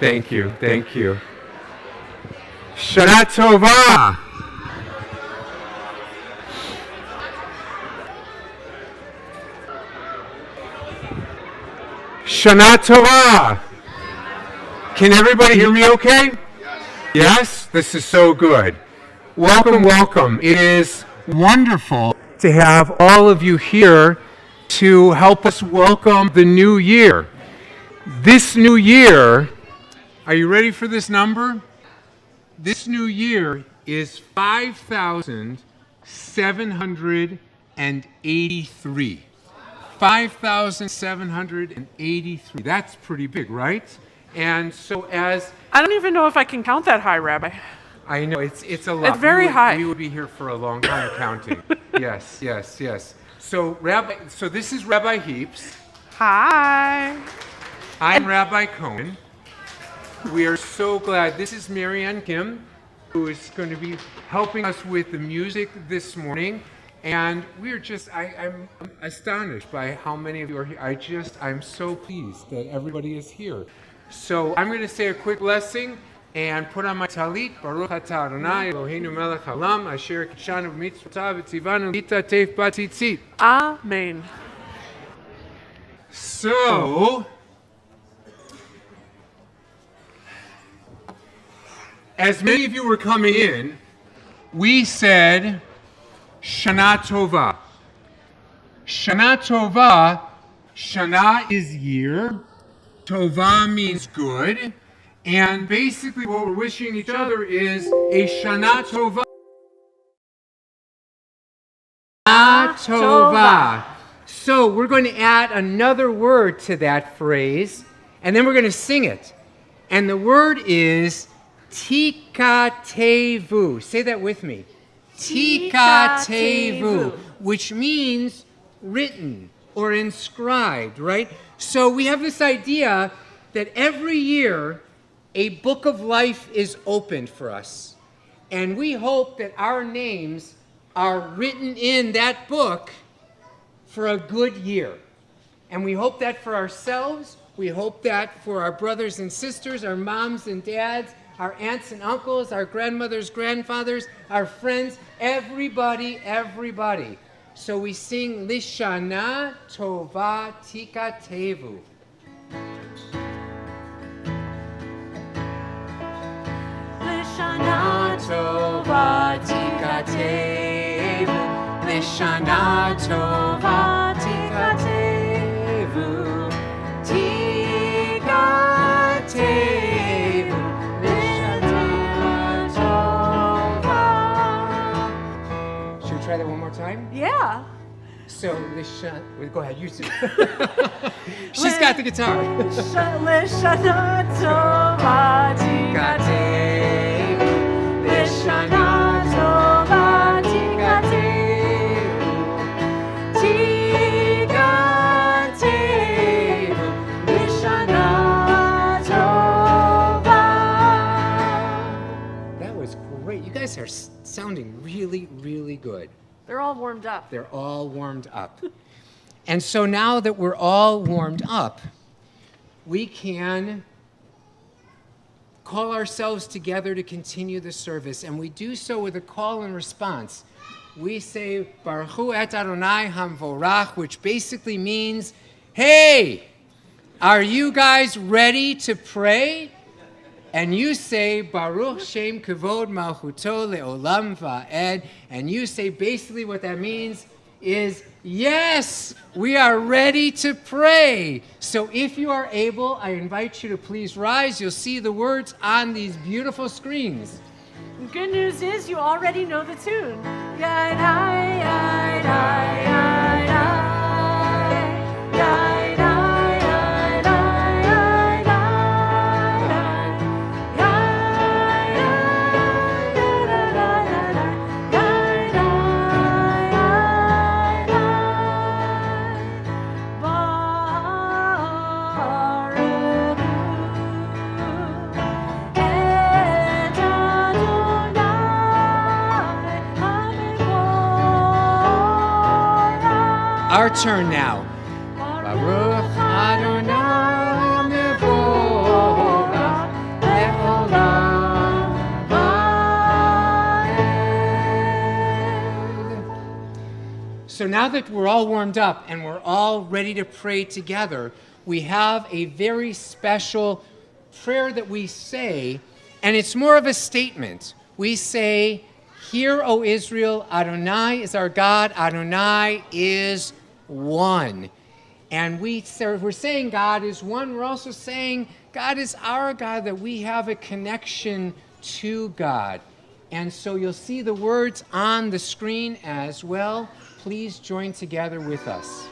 Thank you. Thank you. Shana Tova. Shana Tova. Can everybody hear me okay? Yes? This is so good. Welcome, welcome. It is wonderful to have all of you here to help us welcome the new year. This new year, are you ready for this number? This new year is 5,783. 5,783. That's pretty big, right? And so as... I don't even know if I can count that high, Rabbi. I know, it's a lot. It's very high. We would be here for a long time counting. Yes. So this is Rabbi Heaps. Hi. I'm Rabbi Cohen. We are so glad. This is Marianne Kim, who is going to be helping us with the music this morning. And we're just, I'm astonished by how many of you are here. I'm so pleased that everybody is here. So I'm going to say a quick blessing and put on my talit. Baruch atah Adonai Eloheinu melech haolam asher kidshanu b'mitzvotav v'tzivanu litatef b'tzitzit. Amen. So, as many of you were coming in, we said Shana Tova. Shana Tova, Shana is year, Tova means good, and basically what we're wishing each other is a Shana Tova. Tova. So we're going to add another word to that phrase, and then we're going to sing it. And the word is Tikatevu. Say that with me. Tikatevu, which means written or inscribed, right? So we have this idea that every year a book of life is opened for us. And we hope that our names are written in that book for a good year. And we hope that for ourselves, we hope that for our brothers and sisters, our moms and dads, our aunts and uncles, our grandmothers, grandfathers, our friends, everybody. So we sing Lishana Tova Tikatevu. Lishana Tova Tikatevu. Lishana Tova Tikatevu. Tikatevu. Try that one more time? Yeah. So, go ahead, you sing. She's got the guitar. Lishana Tova Tikatevu. Lishana Tova Tikatevu. Tikatevu. Lishana Tova. That was great. You guys are sounding really, really good. They're all warmed up. They're all warmed up. And so now that we're all warmed up, we can call ourselves together to continue the service. And we do so with a call and response. We say, Baruch et Adonai Hamvorach, which basically means, hey, are you guys ready to pray? And you say, Baruch Shem Kavod Malchuto Le'olam Va'ed. And you say basically what that means is, yes, we are ready to pray. So if you are able, I invite you to please rise. You'll see the words on these beautiful screens. The good news is you already know the tune. Yai, yai, yai, yai, yai, yai. Our turn now. Baruch Adonai Mevorach so now that we're all warmed up and we're all ready to pray together, we have a very special prayer that we say, and it's more of a statement. We say, "Hear, O Israel, Adonai is our God, Adonai is one." And we're saying God is one. We're also saying God is our God, that we have a connection to God. And so you'll see the words on the screen as well. Please join together with us.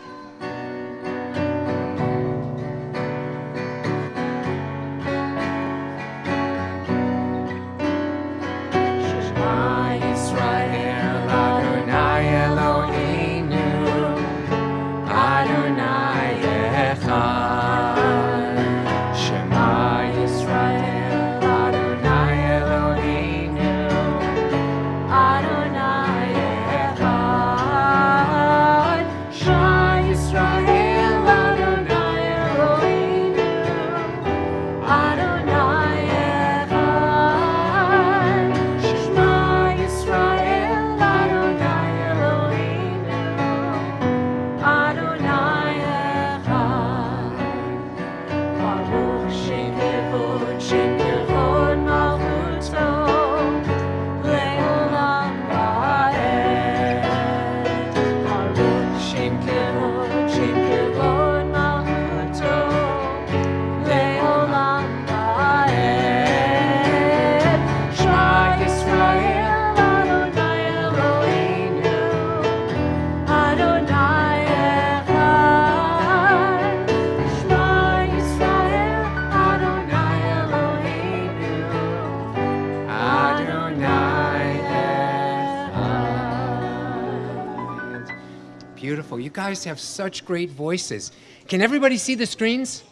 Beautiful. You guys have such great voices. Can everybody see the screens?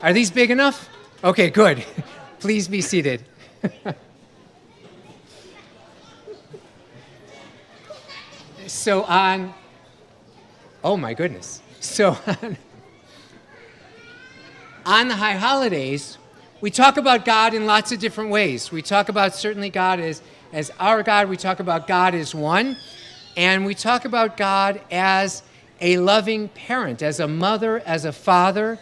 Are these big enough? Okay, good. Please be seated. Oh my goodness. On the high holidays, we talk about God in lots of different ways. We talk about certainly God as our God. We talk about God as one. And we talk about God as a loving parent, as a mother, as a father,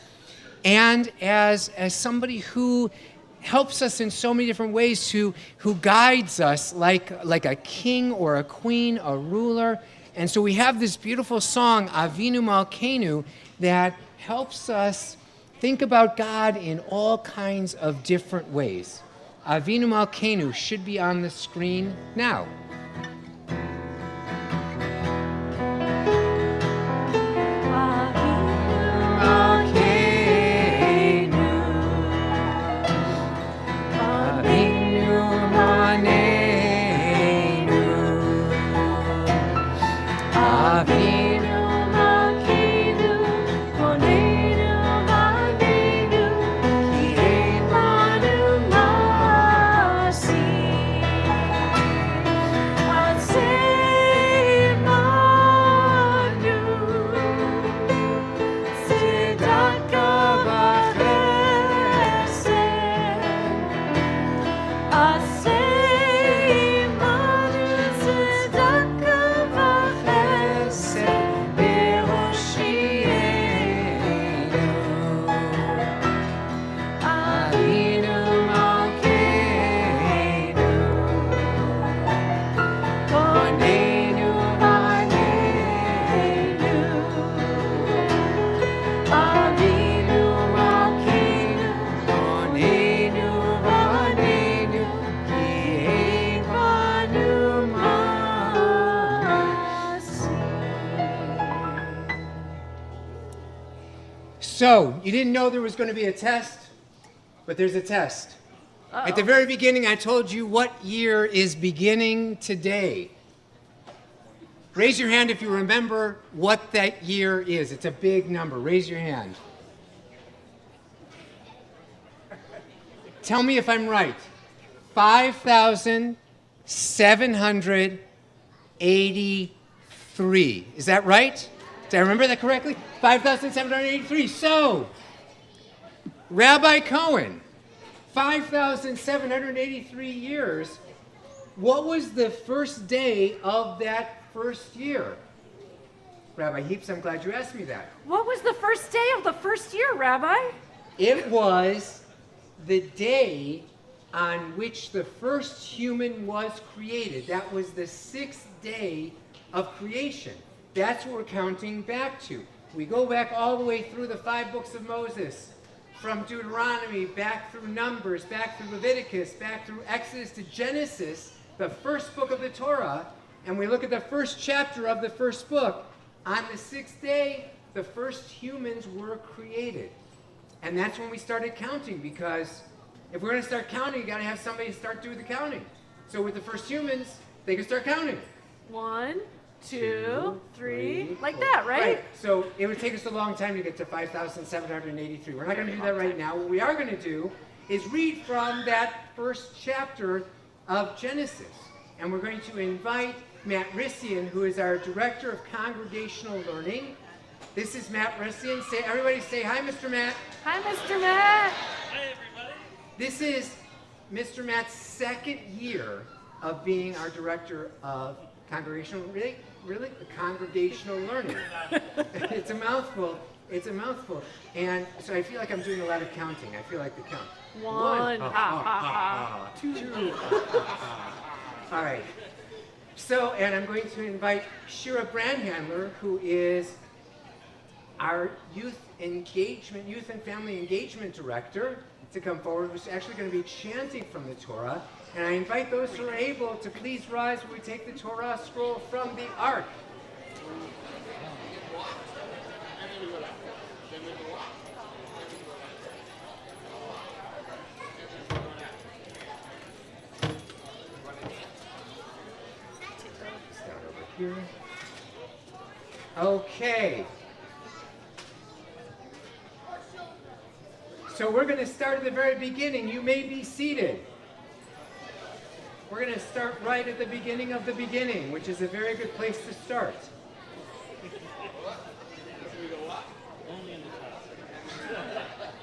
and as somebody who helps us in so many different ways, who guides us like a king or a queen, a ruler. And so we have this beautiful song, Avinu Malkeinu, that helps us think about God in all kinds of different ways. Avinu Malkeinu should be on the screen now. So, you didn't know there was going to be a test, but there's a test. Uh-oh. At the very beginning, I told you what year is beginning today. Raise your hand if you remember what that year is. It's a big number. Raise your hand. Tell me if I'm right. 5,783. Is that right? Did I remember that correctly? 5,783. So, Rabbi Cohen, 5,783 years. What was the first day of that first year? Rabbi Heaps, I'm glad you asked me that. What was the first day of the first year, Rabbi? It was the day on which the first human was created. That was the 6th day of creation. That's what we're counting back to. We go back all the way through the 5 books of Moses, from Deuteronomy, back through Numbers, back through Leviticus, back through Exodus to Genesis, the first book of the Torah, and we look at the first chapter of the first book. On the 6th day, the first humans were created. And that's when we started counting, because if we're going to start counting, you got to have somebody start doing the counting. So with the first humans, they can start counting. 1, 2, 3, like that, right? So it would take us a long time to get to 5,783. We're not going to do that right now. What we are going to do is read from that first chapter of Genesis. And we're going to invite Matt Rissian, who is our Director of Congregational Learning. This is Matt Rissian. Everybody say hi, Mr. Matt. Hi, Mr. Matt. Hi, everybody. This is Mr. Matt's 2nd year of being our Director of Congregational, really? Congregational Learning. It's a mouthful. It's a mouthful. And so I feel like I'm doing a lot of counting. I feel like the count. 1, ha, ha, ha. 2, All right. So, and I'm going to invite Shira Brandhandler, who is our youth and family engagement director, to come forward, who's actually going to be chanting from the Torah. And I invite those who are able to please rise when we take the Torah scroll from the ark. Start over here. Okay. So we're going to start at the very beginning. You may be seated. We're going to start right at the beginning of the beginning, which is a very good place to start.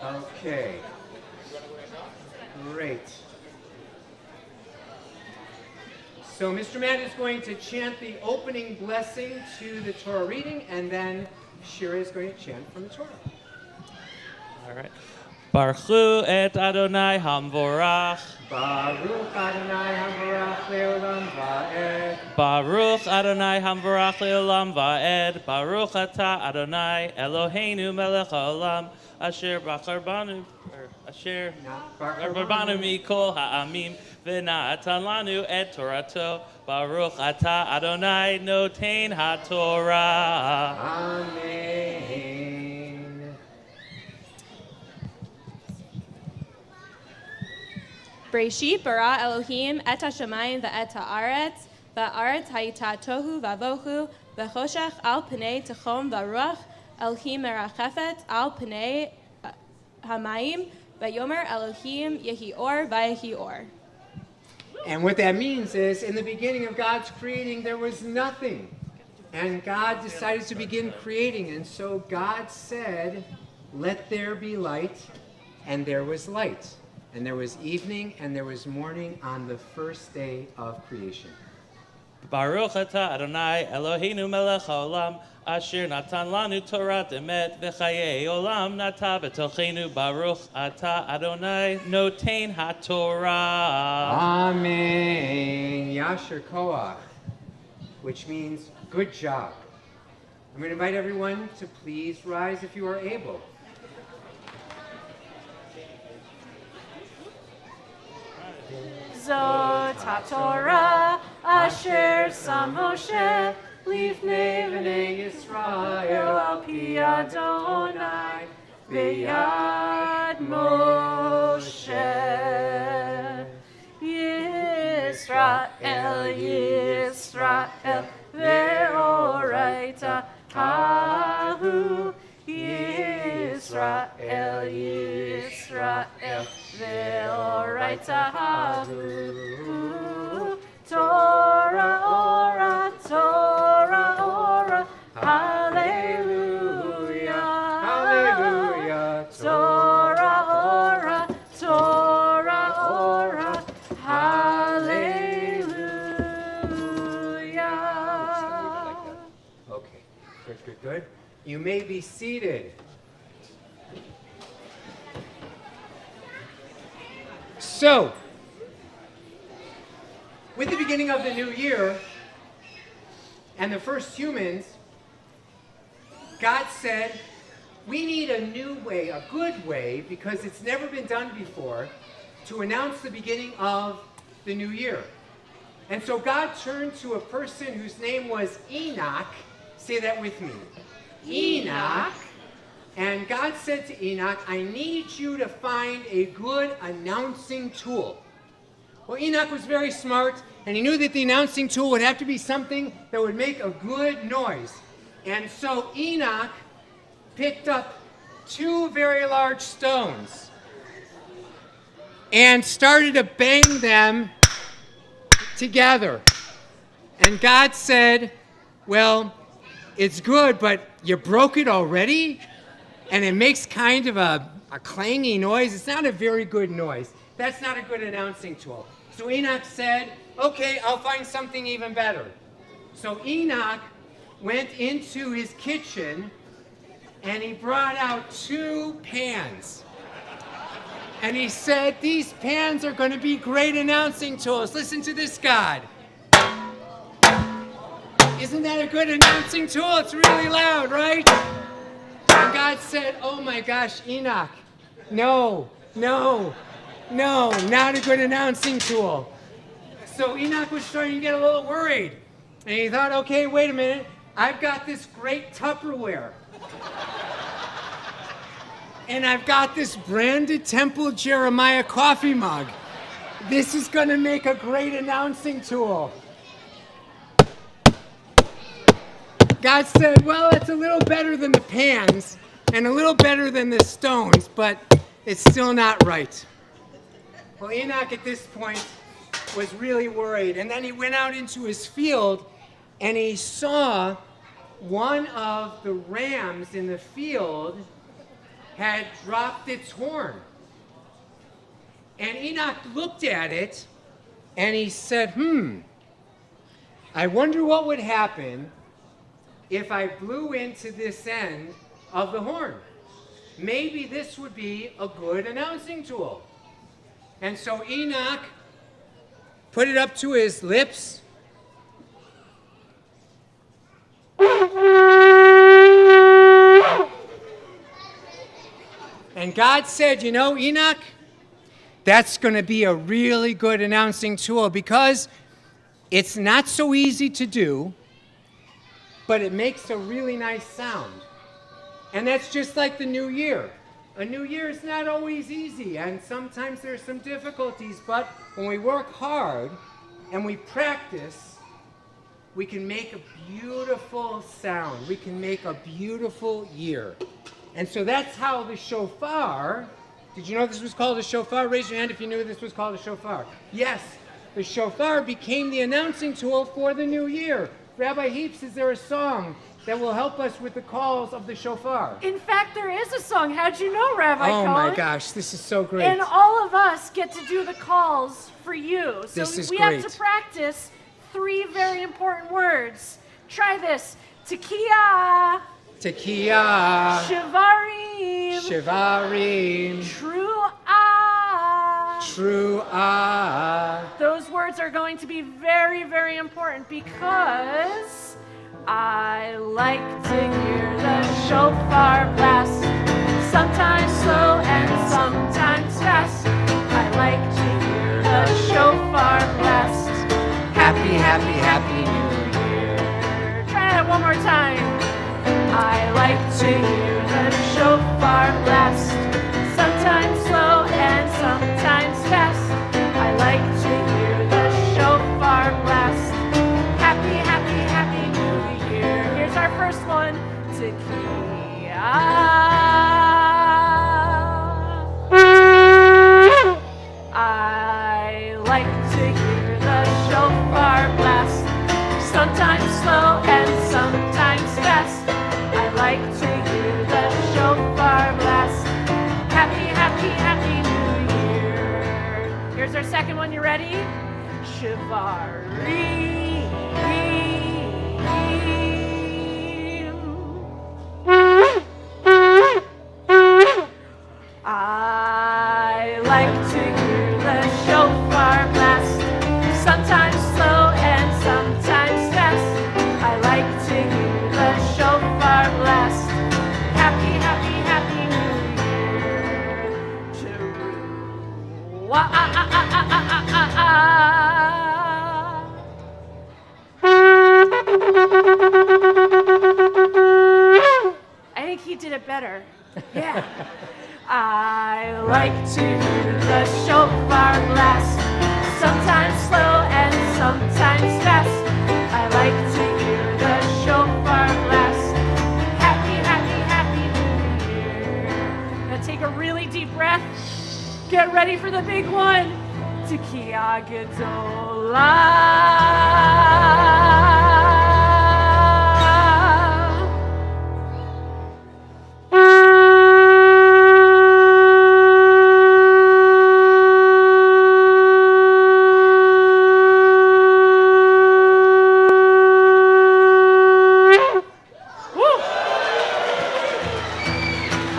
Okay. Great. So Mr. Matt is going to chant the opening blessing to the Torah reading, and then Shira is going to chant from the Torah. All right. Baruch hu et Adonai Hamvorach. Baruch Adonai Hamvorach leolam va'ed. Baruch Adonai Hamvorach leolam va'ed. Baruch atah Adonai Eloheinu melech haolam. Asher bacharbanu mikol ha'amim v'na'atan lanu et Torato. Baruch atah Adonai noten ha'Torah. Amen. Breshit bara Elohim et hashamayim ve'et haaretz, va'aretz hayita tohu vavohu, v'choshech al pnei techom v'ruach, Elohim merachefet al pnei hamayim, v'yomer Elohim yehi or v'yehi or. And what that means is, in the beginning of God's creating, there was nothing. And God decided to begin creating. And so God said, let there be light, and there was light. And there was evening and there was morning on the first day of creation. Baruch atah Adonai Eloheinu melech haolam, asher natan lanu Torah emet v'chayei olam nata b'tochenu. Baruch atah Adonai noten ha'Torah. Amen. Yasher koach, which means good job. I'm going to invite everyone to please rise if you are able. Zot HaTorah asher sam Moshe lifnei b'nei Yisrael al pi Adonai v'yad Moshe. Yisrael, Yisrael ve'oraita hahu. Yisrael, Yisrael ve'oraita hahu. Torah ora, Torah ora, hallelujah, Hallelujah. Torah ora, Torah ora, hallelujah. Okay. Good, You may be seated. So, with the beginning of the new year and the first humans, God said, we need a new way, a good way, because it's never been done before, to announce the beginning of the new year. And so God turned to a person whose name was Enoch. Say that with me. Enoch. And God said to Enoch, I need you to find a good announcing tool. Well, Enoch was very smart, and he knew that the announcing tool would have to be something that would make a good noise. And so Enoch picked up 2 very large stones and started to bang them together. And God said, well, it's good, but you broke it already? And it makes kind of a clangy noise. It's not a very good noise. That's not a good announcing tool. So Enoch said, okay, I'll find something even better. So Enoch went into his kitchen and he brought out 2 pans. And he said, these pans are going to be great announcing tools. Listen to this, God. Isn't that a good announcing tool? It's really loud, right? And God said, oh my gosh, Enoch, no, not a good announcing tool. So Enoch was starting to get a little worried. And he thought, okay, wait a minute. I've got this great Tupperware. And I've got this branded Temple Jeremiah coffee mug. This is going to make a great announcing tool. God said, well, it's a little better than the pans and a little better than the stones, but it's still not right. Well, Enoch at this point was really worried. And then he went out into his field and he saw one of the rams in the field had dropped its horn. And Enoch looked at it and he said, I wonder what would happen if I blew into this end of the horn. Maybe this would be a good announcing tool. And so Enoch put it up to his lips. And God said, you know, Enoch, that's going to be a really good announcing tool because it's not so easy to do, but it makes a really nice sound. And that's just like the new year. A new year is not always easy, and sometimes there's some difficulties, but when we work hard and we practice, we can make a beautiful sound. We can make a beautiful year. And so that's how the shofar, did you know this was called a shofar? Raise your hand if you knew this was called a shofar. Yes, the shofar became the announcing tool for the new year. Rabbi Heaps, is there a song that will help us with the calls of the shofar? In fact, there is a song. How'd you know, Rabbi Oh Cohen? my gosh, this is so great. And all of us get to do the calls for you. So This is we great. have to practice 3 very important words. Try this. Tekiah. Tekiah, Shivarim. Shivarim, Truah. Truah. Those words are going to be very, very important because I like to hear the shofar blast, sometimes slow and sometimes fast. I like to hear the shofar blast. Happy, happy, happy New Year. Try it one more time. I like to hear the shofar blast, sometimes slow and sometimes fast. I like to hear the shofar blast. Happy, happy, happy New Year. Here's our first one. Tekiah. I like to hear the shofar blast, sometimes slow and sometimes fast. I like to hear the shofar blast. Happy, happy, happy New Year. Here's our second one. You ready? Shivarim. like to hear the shofar blast. Sometimes slow and sometimes fast. I like to hear the shofar blast. Happy, happy, happy New Year to I think he did it better. Yeah. I like to hear the shofar blast. Sometimes slow and sometimes fast. I like to hear the shofar blast. Happy, happy, happy New Year. Now take a really deep breath. Get ready for the big one. Tekiah Gedolah.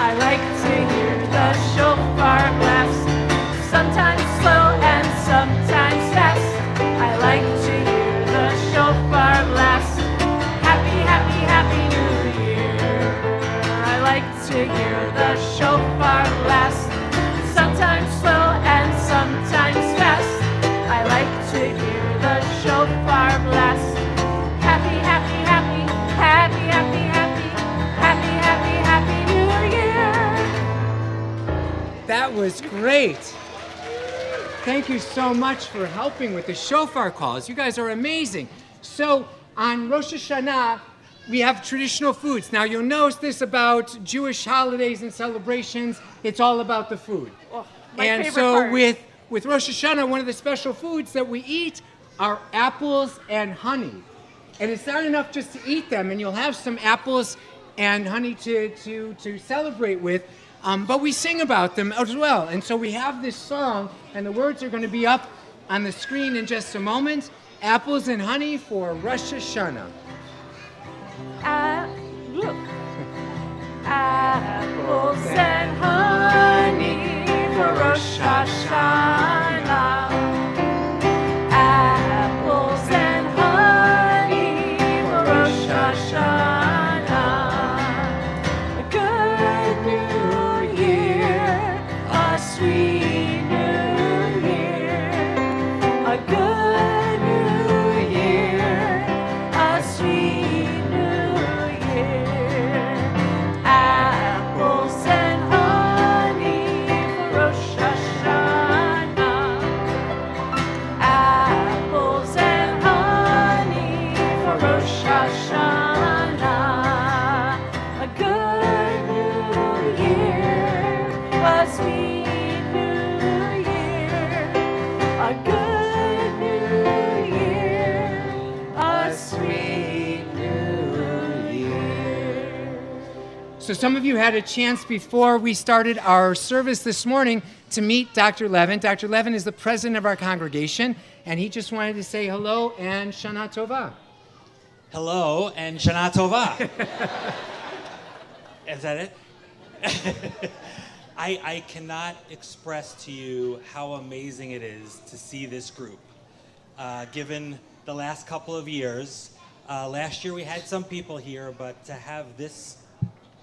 I like to hear the shofar blast. Sometimes slow and sometimes fast. I like to hear the shofar blast. Happy, happy, happy New Year. I like to hear the shofar blast. Sometimes slow and sometimes fast. I like to hear the shofar blast. Happy, happy, happy, happy, happy, happy, happy, happy, happy New Year. That was great. Thank you so much for helping with the shofar calls. You guys are amazing. So on Rosh HaShanah, we have traditional foods. Now you'll notice this about Jewish holidays and celebrations. It's all about the food. Oh, my and favorite so part. with Rosh Hashanah, one of the special foods that we eat are apples and honey. And it's not enough just to eat them, and you'll have some apples and honey to celebrate with, but we sing about them as well. And so we have this song, and the words are going to be up on the screen in just a moment. Apples and honey for Rosh Hashanah. Apples and honey for Rosh Hashanah. Apples and honey for Rosh Hashanah. A good new year, a sweet new year. A good new year, a sweet new year. Apples and honey for Rosh Hashanah. Apples and honey for Rosh Hashanah. A good new year, a sweet new year. A good new year, a sweet new year. So some of you had a chance before we started our service this morning to meet Dr. Levin. Dr. Levin is the president of our congregation, and he just wanted to say hello and Shana Tova. Hello and Shana Tova. Is that it? I cannot express to you how amazing it is to see this group. Given the last couple of years, last year we had some people here, but to have this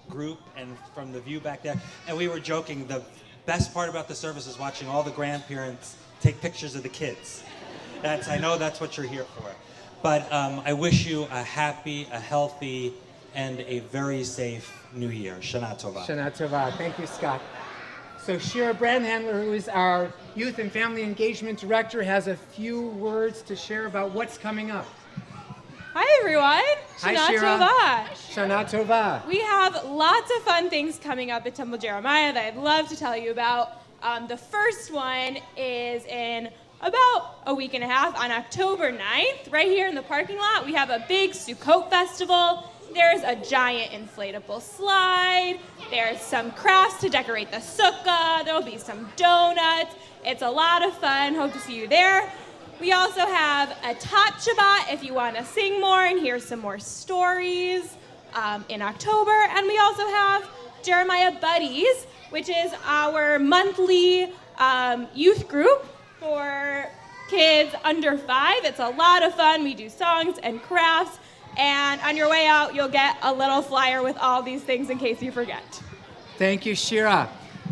group and from the view back there, and we were joking, the best part about the service is watching all the grandparents take pictures of the kids. I know that's what you're here for. But I wish you a happy, a healthy, and a very safe New Year. Shana Tova. Shana Tova. Thank you, Scott. So Shira Brandhandler, who is our Youth and Family Engagement Director, has a few words to share about what's coming up. Hi, everyone. Hi, Shana Shira. Tova. Shana Tova. We have lots of fun things coming up at Temple Jeremiah that I'd love to tell you about. The first one is in about a week and a half on October 9th, right here in the parking lot. We have a big Sukkot festival. There's a giant inflatable slide. There's some crafts to decorate the sukkah. There'll be some donuts. It's a lot of fun. Hope to see you there. We also have a Tot Shabbat if you want to sing more and hear some more stories in October. And we also have Jeremiah Buddies, which is our monthly youth group for kids under 5. It's a lot of fun. We do songs and crafts. And on your way out, you'll get a little flyer with all these things in case you forget. Thank you, Shira.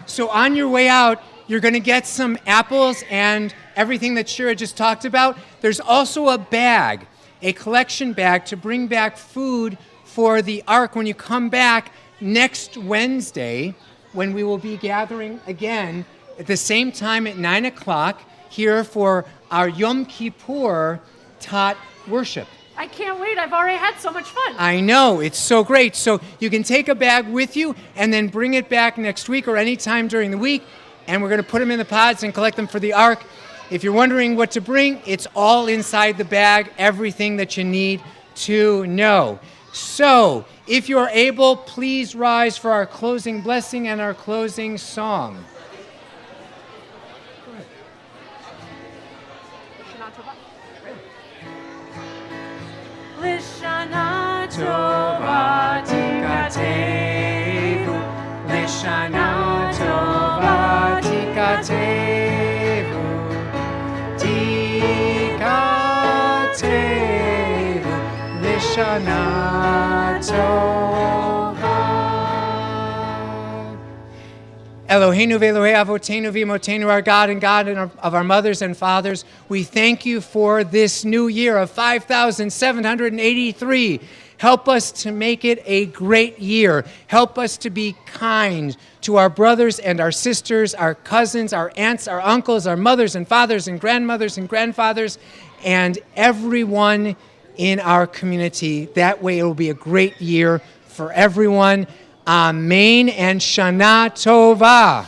So on your way out, you're going to get some apples and everything that Shira just talked about. There's also a bag, a collection bag to bring back food for the Ark when you come back next Wednesday, when we will be gathering again at the same time at 9 o'clock here for our Yom Kippur Tat worship. I can't wait. I've already had so much fun. I know, it's so great. So you can take a bag with you and then bring it back next week or any time during the week, and we're going to put them in the pods and collect them for the Ark. If you're wondering what to bring, it's all inside the bag, everything that you need to know. So, if you're able, please rise for our closing blessing and our closing song. Lishana Tova Tikatevu, Lishana Tova Tikatevu, Tikatevu, Lishana Tova. Eloheinu ve'Elohei Avotenu v'Imotenu, our God and God of our mothers and fathers, we thank you for this new year of 5,783. Help us to make it a great year. Help us to be kind to our brothers and our sisters, our cousins, our aunts, our uncles, our mothers and fathers and grandmothers and grandfathers, and everyone in our community. That way it will be a great year for everyone. Amen and Shana Tova.